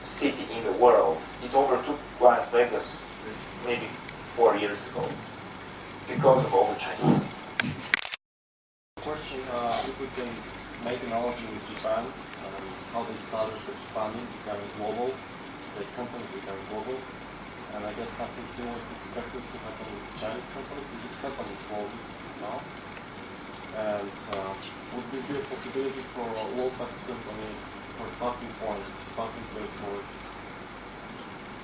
city in the world. It overtook Las Vegas maybe 4 years ago because of all the Chinese. Question, if we can make an analogy with Japan, how they started expanding, becoming global, the companies becoming global, and I guess something similar is expected to happen with Chinese companies. It is happening slowly now. And would there be a possibility for a low tax company for starting point, starting place for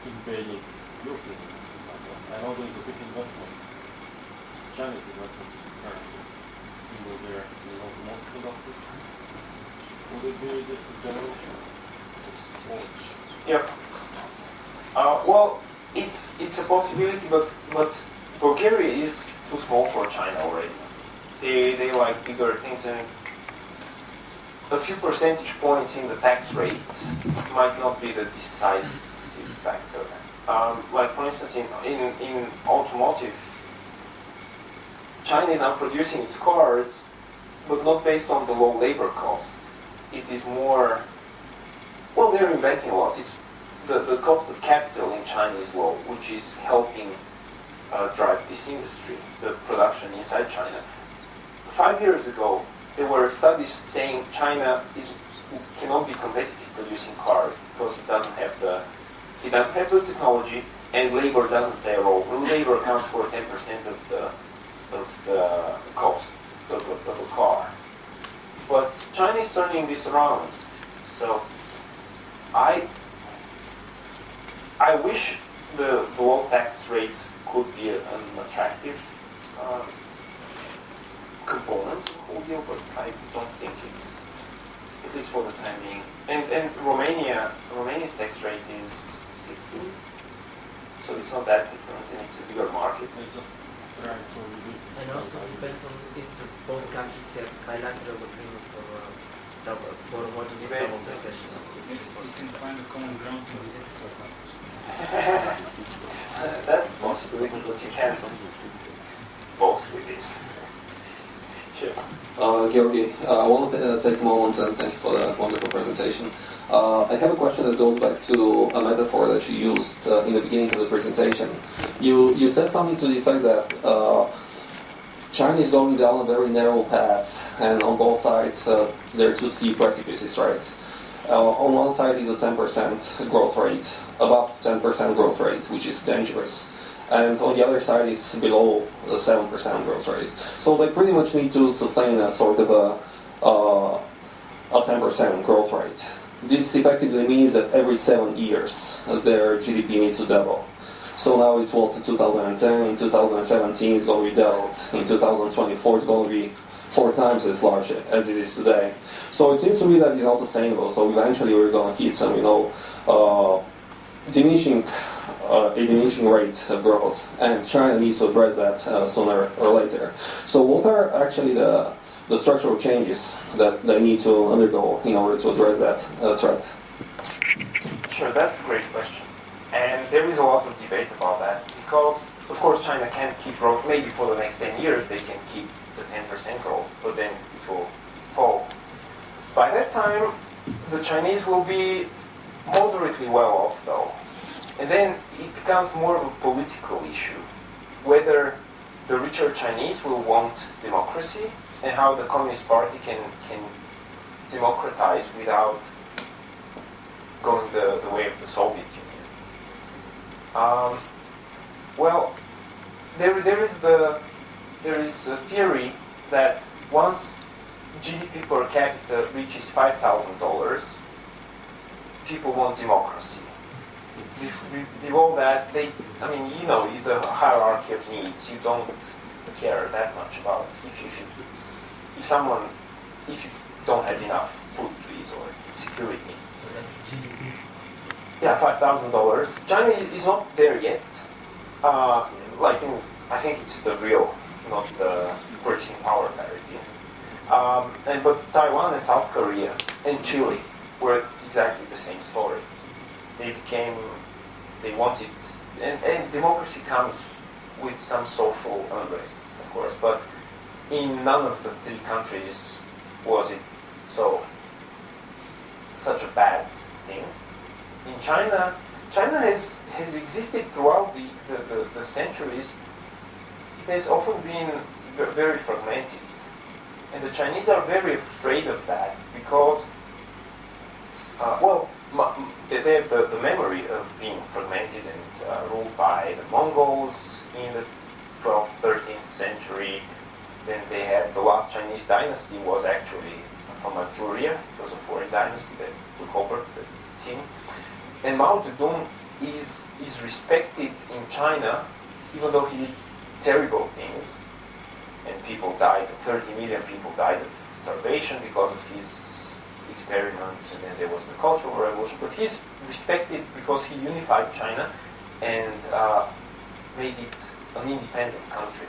invading European, for example? I know there is a big investment, Chinese investment currently in Bulgaria, in the automotive industry. Would it be this generation? Yeah. Well, it's a possibility, but Bulgaria is too small for China already. They like bigger things, and a few percentage points in the tax rate might not be the decisive factor. Like for instance, in automotive, China is now producing its cars, but not based on the low labor cost. It is more, well, they're investing a lot. It's the cost of capital in China is low, which is helping drive this industry, the production inside China. 5 years ago, there were studies saying China cannot be competitive producing cars because it doesn't have the technology, and labor doesn't play a role. Labor accounts for 10% of the cost of a car. But China is turning this around. So I wish the low tax rate could be an attractive component of the whole deal, but I don't think it's, at least for the time being. And Romania's tax rate is 16, so it's not that different, and it's a bigger market. They just trying to reduce it. And also depends on if both countries have bilateral agreement for what is double taxation. You can find a common ground in the That's a possibility, but you can't both with it. Sure. Georgi, I want to take a moment and thank you for the wonderful presentation. I have a question that goes back to a metaphor that you used in the beginning of the presentation. You said something to the effect that China is going down a very narrow path, and on both sides there are two steep precipices, right? On one side is a 10% growth rate, above 10% growth rate, which is dangerous. And on the other side is below the 7% growth rate. So they pretty much need to sustain a sort of a 10% growth rate. This effectively means that every 7 years their GDP needs to double. So now it's what, 2010, in 2017 it's going to be doubled, in 2024 it's going to be 4 times as large as it is today. So it seems to me that it's not sustainable. So eventually we're going to hit some, diminishing rate of growth, and China needs to address that sooner or later. So what are actually the structural changes that they need to undergo in order to address that threat? Sure, that's a great question. And there is a lot of debate about that, because of course China can't keep growth. Maybe for the next 10 years they can keep the 10% growth, but then it will fall. By that time, the Chinese will be moderately well off though. And then it becomes more of a political issue, whether the richer Chinese will want democracy and how the Communist Party can democratize without going the way of the Soviet Union. Well, there is a theory that once GDP per capita reaches $5,000, people want democracy. Below that, the hierarchy of needs, you don't care that much about if you don't have enough food to eat or security. So that's GDP. Yeah, $5,000. China is not there yet. I think it's the real, not the purchasing power parity. But Taiwan and South Korea and Chile were exactly the same story. They wanted, and democracy comes with some social unrest, of course, but in none of the 3 countries was it such a bad thing. In China, China has existed throughout the centuries. It has often been very fragmented. And the Chinese are very afraid of that because, they have the memory of being fragmented and ruled by the Mongols in the 12th, 13th century. Then they had the last Chinese dynasty was actually from Manchuria. It was a foreign dynasty that took over the Qing. And Mao Zedong is respected in China, even though he did terrible things. And people died, 30 million people died of starvation because of his experiments, and then there was the Cultural Revolution. But he's respected because he unified China and made it an independent country.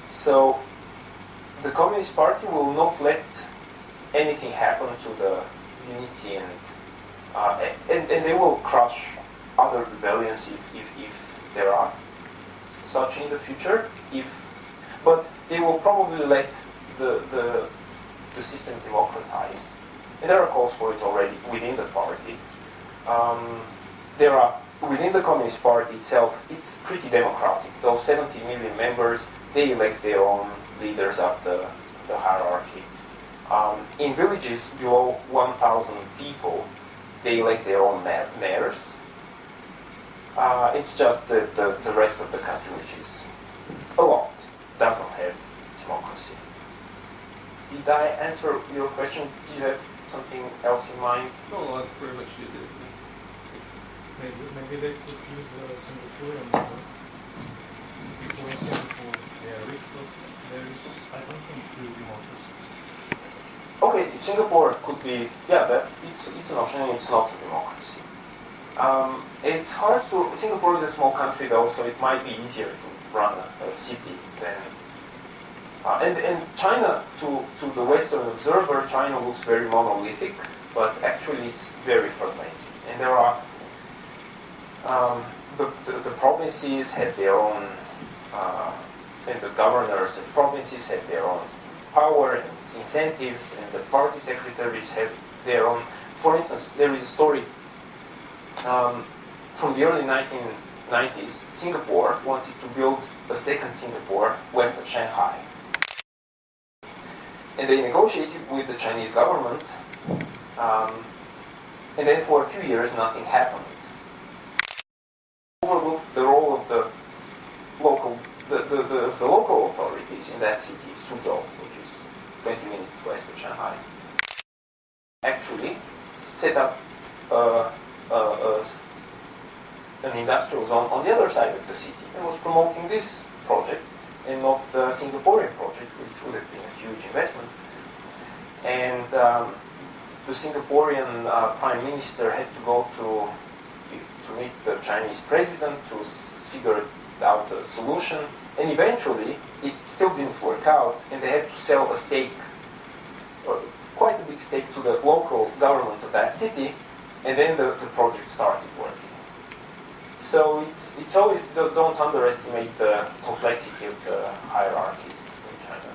So the Communist Party will not let anything happen to the unity, and they will crush other rebellions if there are such in the future. But they will probably let the system democratize. And there are calls for it already within the party. Within the Communist Party itself, it's pretty democratic. Those 70 million members, they elect their own leaders up the hierarchy. In villages below 1,000 people, they elect their own mayors. It's just the rest of the country, which is a lot, doesn't have democracy. Did I answer your question? Do you have something else in mind? No, pretty much you did. Maybe they could use the Singaporean model. People in Singapore, they are rich, but there is, I don't think, real democracy. Okay, Singapore could be, it's an option, it's not a democracy. It's hard to, Singapore is a small country though, so it might be easier to run a city than, and China, to the Western observer, China looks very monolithic, but actually it's very fragmented. And there are, the provinces have their own, and the governors of provinces have their own power and incentives, and the party secretaries have their own. For instance, there is a story from the early 1990s. Singapore wanted to build a second Singapore west of Shanghai. And they negotiated with the Chinese government, and then for a few years nothing happened. Overlooked the role of the local authorities in that city, Suzhou, which is 20 minutes west of Shanghai. Actually, set up an industrial zone on the other side of the city and was promoting this project and not the Singaporean project, which would have been a huge investment. And the Singaporean Prime Minister had to go to meet the Chinese president to figure out a solution. And eventually, it still didn't work out, and they had to sell a stake, quite a big stake, to the local government of that city, and then the project started working. So it's always, don't underestimate the complexity of the hierarchies in China.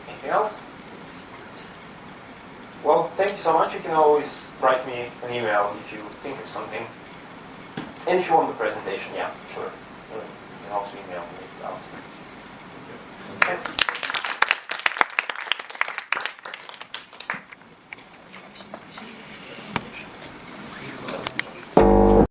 Anything else? Well, thank you so much. You can always write me an email if you think of something. And if you want the presentation, yeah, sure. You can also email me if you ask. Thanks.